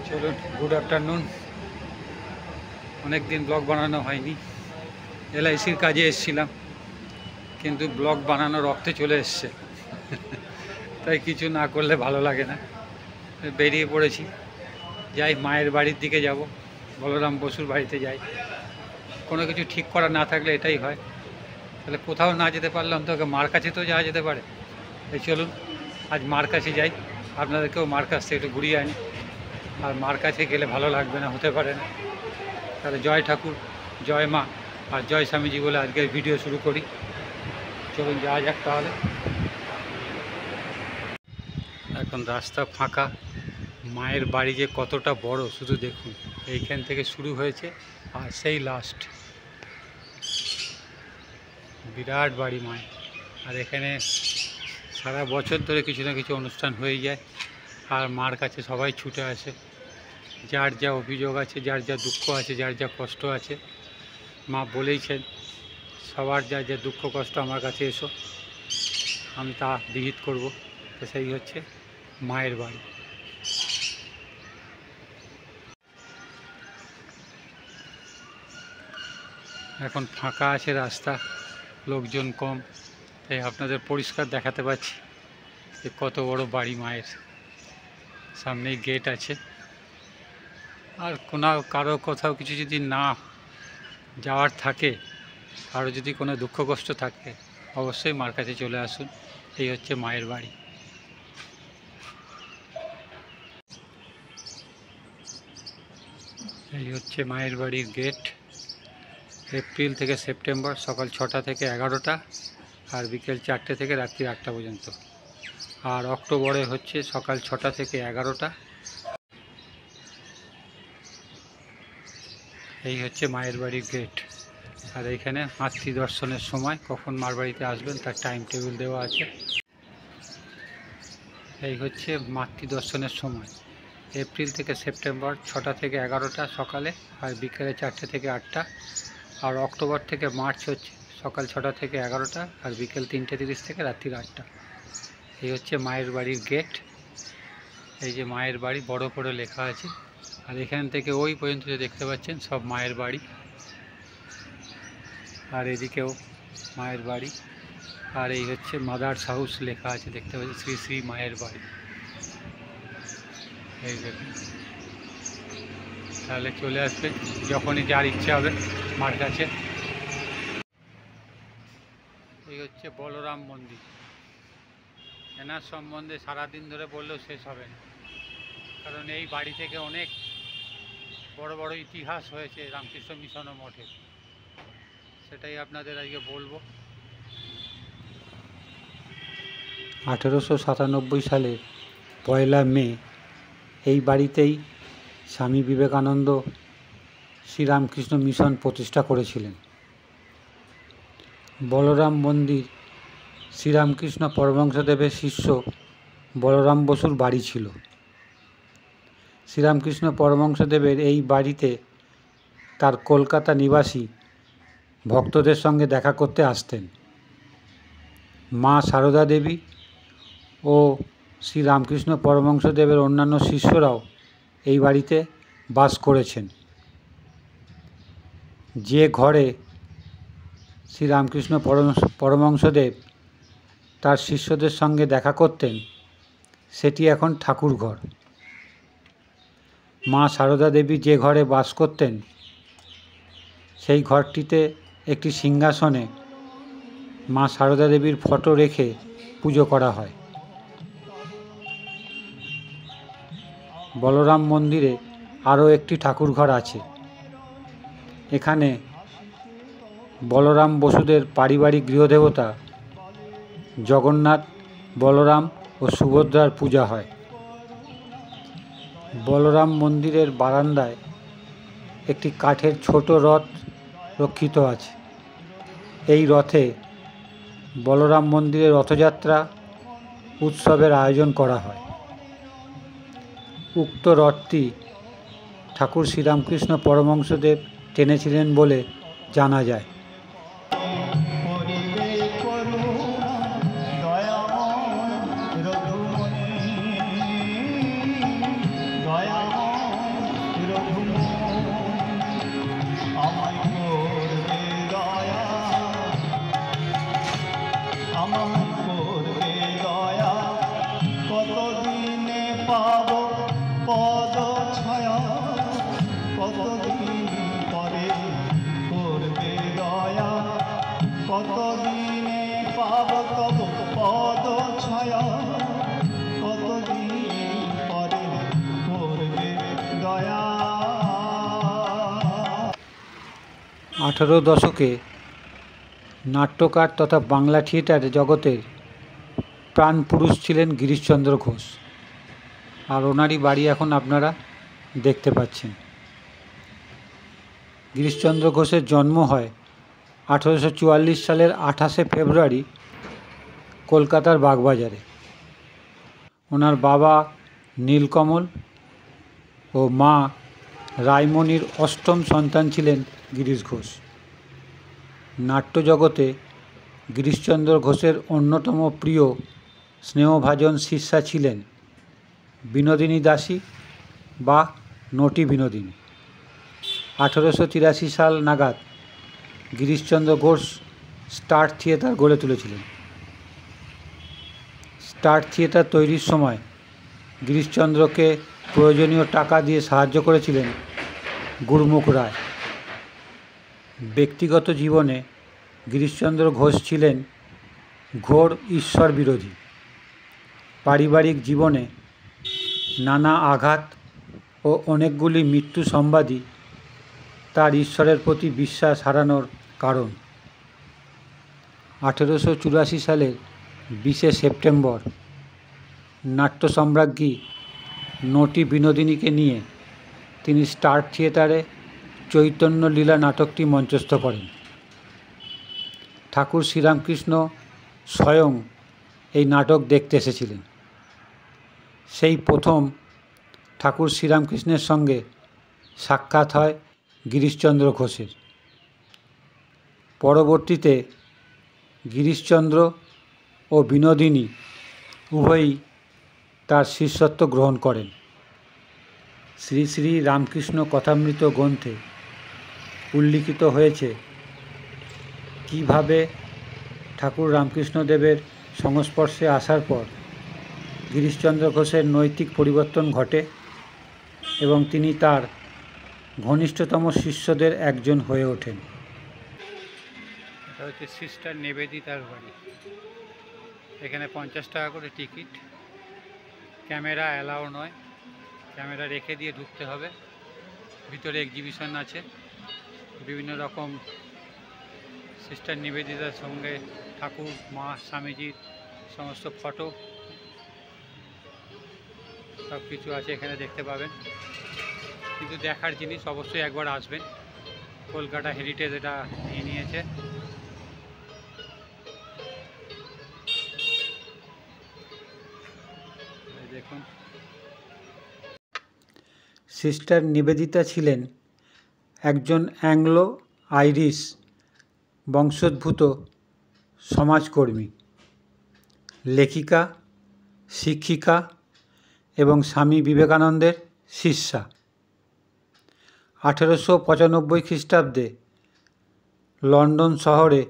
চলুন, good afternoon. অনেক দিন ব্লগ বানানো হয়নি। এলআইসির কাজে এসেছিলাম, কিন্তু ব্লগ বানানো রক্তে চলে এসছে, তাই কিছু না করলে ভালো লাগে না। বেরিয়ে পড়েছি, যাই মায়ের বাড়ির দিকে যাব, বলরাম বসুর বাড়িতে যাই। কোনো কিছু ঠিক করা না থাকলে এটাই হয়, তাহলে কোথাও না যেতে পারলাম তো মার কাছে তো যাওয়া যেতে পারে। এই চলুন আজ মার কাছে যাই, আপনাদেরকেও মার কাছ থেকে একটু ঘুরিয়ে আনি। আর মার কাছে গেলে ভালো লাগবে না, হতে পারে না। তাহলে জয় ঠাকুর, জয় মা আর জয় স্বামীজি বলে আজকের ভিডিও শুরু করি। চলুন যাওয়া যাক তাহলে। এখন রাস্তা ফাঁকা। মায়ের বাড়ি যে কতটা বড় শুধু দেখুন, এইখান থেকে শুরু হয়েছে আর সেই লাস্ট। বিরাট বাড়ি মায়ের। আর এখানে সারা বছর ধরে কিছু না কিছু অনুষ্ঠান হয়ে যায়, আর মার কাছে সবাই ছুটে আসে। যার যা অভিযোগ আছে, যার যা দুঃখ আছে, যার যা কষ্ট আছে, মা বলেইছেন সবার যা যা দুঃখ কষ্ট আমার কাছে এসো, আমি তা বিহিত করব। তো সেই হচ্ছে মায়ের বাড়ি। এখন ফাঁকা আছে রাস্তা, লোকজন কম, তাই আপনাদের পরিষ্কার দেখাতে পাচ্ছি যে কত বড় বাড়ি মায়ের। সামনেই গেট আছে। আর কারো কোথাও কিছু যদি না যাওয়ার থাকে, কারো যদি কোনো দুঃখ কষ্ট থাকে, অবশ্যই মার কাছে চলে আসুন। এই হচ্ছে মায়ের বাড়ি। এই হচ্ছে মায়ের বাড়ির গেট। এপ্রিল থেকে সেপ্টেম্বর সকাল 6টা থেকে 11টা, আর বিকেল 4টে থেকে রাত্রি 8টা পর্যন্ত। আর অক্টোবরে হচ্ছে সকাল 6টা থেকে 11টা। এই হচ্ছে মায়ের বাড়ির গেট। আর এইখানে মাতৃদর্শনের সময় কখন মার বাড়িতে আসবেন তার টাইম টেবিল দেওয়া আছে। এই হচ্ছে মাতৃদর্শনের সময়, এপ্রিল থেকে সেপ্টেম্বর 6টা থেকে 11টা সকালে, আর বিকেলে 4টে থেকে 8টা। আর অক্টোবর থেকে মার্চ হচ্ছে সকাল 6টা থেকে 11টা, আর বিকেল 3টে 30 থেকে রাত্রি 8টা। এই হচ্ছে মায়ের বাড়ির গেট। এই যে মায়ের বাড়ি বড় করে লেখা আছে। আর এখান থেকে ওই পর্যন্ত যে দেখতে পাচ্ছেন সব মায়ের বাড়ি। আর এদিকেও মায়ের বাড়ি। আর এই হচ্ছে মাদার্স হাউস লেখা আছে, দেখতে পাচ্ছি শ্রী শ্রী মায়ের বাড়ি। এই দেখুন, তাহলে চলে আসবে যখনই যার ইচ্ছা হবে মার কাছে। এই হচ্ছে বলরাম মন্দির। এনার সম্বন্ধে সারাদিন ধরে বললেও শেষ হবে না, কারণ এই বাড়ি থেকে অনেক বড় বড় ইতিহাস হয়েছে রামকৃষ্ণ মিশন ও মঠে, সেটাই আপনাদের আজকে বলবো। 1897 সালের 1 মে এই বাড়িতেই স্বামী বিবেকানন্দ শ্রীরামকৃষ্ণ মিশন প্রতিষ্ঠা করেছিলেন। বলরাম মন্দির শ্রীরামকৃষ্ণ পরমহংসদেবের শিষ্য বলরাম বসুর বাড়ি ছিল। শ্রীরামকৃষ্ণ পরমহংসদেবের এই বাড়িতে তার কলকাতা নিবাসী ভক্তদের সঙ্গে দেখা করতে আসতেন। মা সারদা দেবী ও শ্রীরামকৃষ্ণ পরমহংসদেবের অন্যান্য শিষ্যরাও এই বাড়িতে বাস করেছেন। যে ঘরে শ্রীরামকৃষ্ণ পরমহংসদেব তার শিষ্যদের সঙ্গে দেখা করতেন সেটি এখন ঠাকুরঘর। মা সারদা দেবী যে ঘরে বাস করতেন সেই ঘরটিতে একটি সিংহাসনে মা সারদা দেবীর ফটো রেখে পুজো করা হয়। বলরাম মন্দিরে আরও একটি ঠাকুরঘর আছে। এখানে বলরাম বসুদের পারিবারিক গৃহদেবতা জগন্নাথ, বলরাম ও সুভদ্রার পূজা হয়। বলরাম মন্দিরের বারান্দায় একটি কাঠের ছোট রথ রক্ষিত আছে। এই রথে বলরাম মন্দিরের রথযাত্রা উৎসবের আয়োজন করা হয়। উক্ত রথটি ঠাকুর শ্রীরামকৃষ্ণ পরমহংসদেব টেনেছিলেন বলে জানা যায়। 18 দশকে নাট্যকার তথা বাংলা থিয়েটার জগতের প্রাণ পুরুষ ছিলেন গিরিশচন্দ্র ঘোষ, আর ওনারই বাড়ি এখন আপনারা দেখতে পাচ্ছেন। গিরিশচন্দ্র ঘোষের জন্ম হয় 1844 সালের 28শে ফেব্রুয়ারি কলকাতার বাগবাজারে। ওনার বাবা নীলকমল ও মা রায়মণির অষ্টম সন্তান ছিলেন গিরিশ ঘোষ। নাট্যজগতে গিরিশচন্দ্র ঘোষের অন্যতম প্রিয় স্নেহভাজন শিষ্যা ছিলেন বিনোদিনী দাসী বা নটি বিনোদিনী। 1883 সাল নাগাদ গিরিশচন্দ্র ঘোষ স্টার থিয়েটার গড়ে তুলেছিলেন। স্টার থিয়েটার তৈরির সময় গিরিশচন্দ্রকে প্রয়োজনীয় টাকা দিয়ে সাহায্য করেছিলেন গুরুমুখ রায়। ব্যক্তিগত জীবনে গিরিশচন্দ্র ঘোষ ছিলেন ঘোর ঈশ্বর বিরোধী। পারিবারিক জীবনে নানা আঘাত ও অনেকগুলি মৃত্যু সংবাদই তার ঈশ্বরের প্রতি বিশ্বাস হারানোর কারণ। 1884 সালের 20শে সেপ্টেম্বর নাট্য সম্রাজ্ঞী নটি বিনোদিনীকে নিয়ে তিনি স্টার থিয়েটারে চৈতন্য লীলা নাটকটি মঞ্চস্থ করেন। ঠাকুর শ্রীরামকৃষ্ণ স্বয়ং এই নাটক দেখতে এসেছিলেন। সেই প্রথম ঠাকুর শ্রীরামকৃষ্ণের সঙ্গে সাক্ষাৎ হয় গিরিশচন্দ্র ঘোষের। পরবর্তীতে গিরিশচন্দ্র ও বিনোদিনী উভয়ই তার শিষ্যত্ব গ্রহণ করেন। শ্রী শ্রী রামকৃষ্ণ কথামৃত গ্রন্থে উল্লিখিত হয়েছে কিভাবে ঠাকুর রামকৃষ্ণদেবের সংস্পর্শে আসার পর গিরিশচন্দ্র ঘোষের নৈতিক পরিবর্তন ঘটে এবং তিনি তার ঘনিষ্ঠতম শিষ্যদের একজন হয়ে ওঠেন। এটা হচ্ছে সিস্টার নিবেদিতার বাড়ি। এখানে 50 টাকা করে টিকিট। ক্যামেরা অ্যালাউ নয়, ক্যামেরা রেখে দিয়ে ঢুকতে হবে। ভিতরে এক্সিবিশন আছে, বিভিন্ন রকম সিস্টার নিবেদিতার সঙ্গে ঠাকুর, মা, স্বামীজির সমস্ত ফটো সব কিছু আছে, এখানে দেখতে পাবেন। কিন্তু দেখার জিনিস, অবশ্যই একবার আসবেন। কলকাতা হেরিটেজ এটা নিয়ে নিয়েছে। দেখুন, সিস্টার নিবেদিতা ছিলেন একজন অ্যাংলো আইরিশ বংশোদ্ভূত সমাজকর্মী, লেখিকা, শিক্ষিকা এবং স্বামী বিবেকানন্দের শিষ্যা। 1895 খ্রিস্টাব্দে লন্ডন শহরে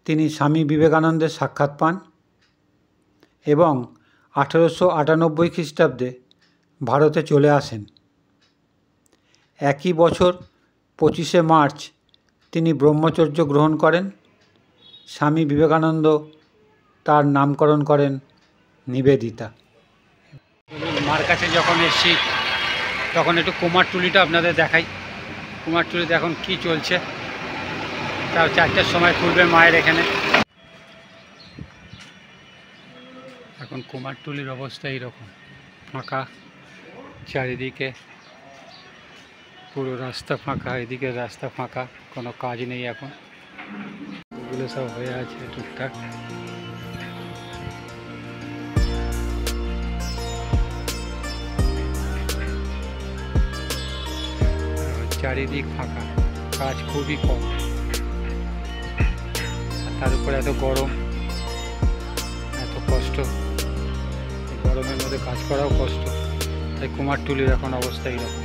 তিনি স্বামী বিবেকানন্দের সাক্ষাৎ পান এবং 1898 খ্রিস্টাব্দে ভারতে চলে আসেন। একই বছর 25শে মার্চ তিনি ব্রহ্মচর্য গ্রহণ করেন। স্বামী বিবেকানন্দ তার নামকরণ করেন নিবেদিতা। মার কাছে যখন এসছি তখন একটু কুমারটুলিটা আপনাদের দেখাই। কুমারটুলিতে এখন কি চলছে, তার 4টার সময় খুলবে মায়ের এখানে। এখন কুমারটুলির অবস্থা এইরকম, ফাঁকা চারিদিকে, পুরো রাস্তা ফাঁকা, এদিকে রাস্তা ফাঁকা, কোনো কাজ নেই এখন। এগুলো সব হয়ে আছে টুকটাক। চারিদিক ফাঁকা, কাজ খুবই কম। তার উপরে এত গরম, এত কষ্ট, গরমের মধ্যে কাজ করাও কষ্ট। তাই কুমারটুলির এখন অবস্থা এইরকম।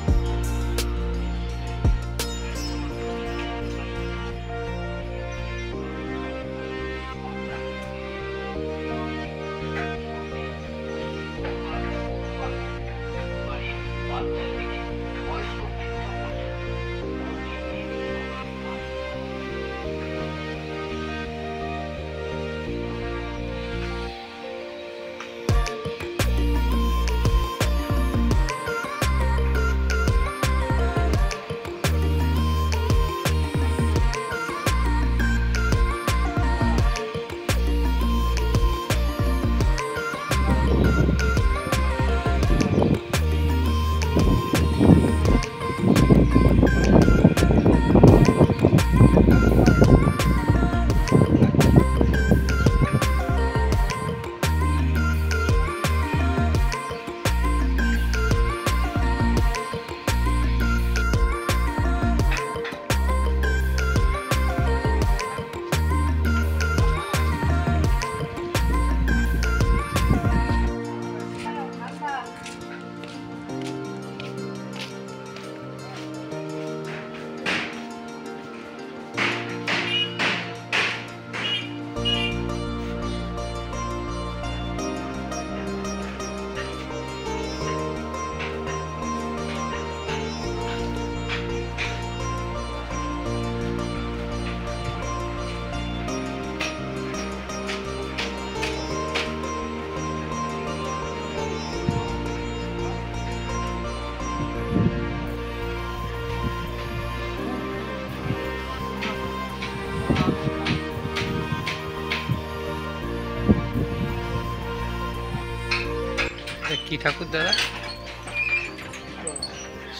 ঠাকুর দাদা?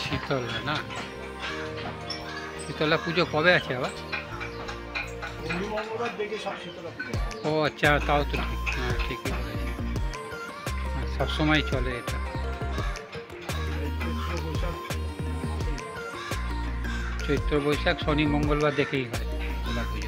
শীতলা না? শীতলা পুজো কবে আছে আবার? ও আচ্ছা, তাও তো ঠিক। হ্যাঁ, ঠিকই বলেছি। সবসময় চলে এটা। চৈত্র বৈশাখ শনি মঙ্গলবার দেখেই হয় দুর্গা পুজো।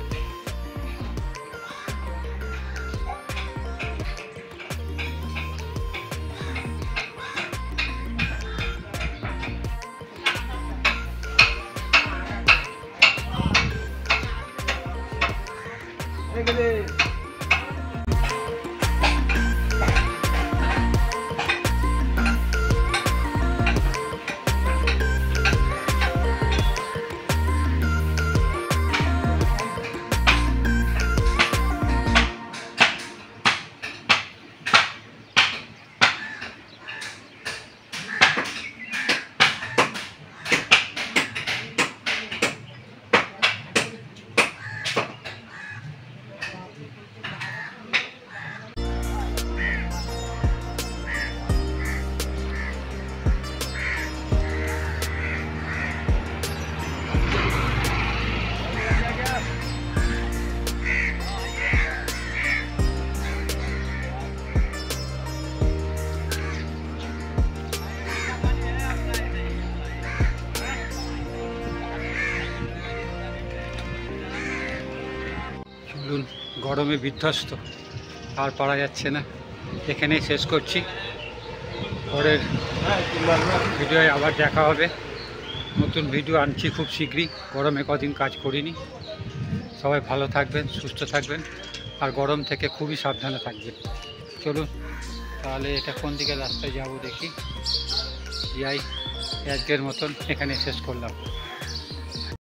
চলুন, গরমে বিধ্বস্ত, আর পারা যাচ্ছে না, এখানেই শেষ করছি। পরের ভিডিওয় আবার দেখা হবে। নতুন ভিডিও আনছি খুব শীঘ্রই। গরমে কদিন কাজ করিনি। সবাই ভালো থাকবেন, সুস্থ থাকবেন, আর গরম থেকে খুবই সাবধানে থাকবেন। চলুন তাহলে, এটা কোন দিকে রাস্তায় যাব দেখি। যাই, আজকের মতন এখানে শেষ করলাম।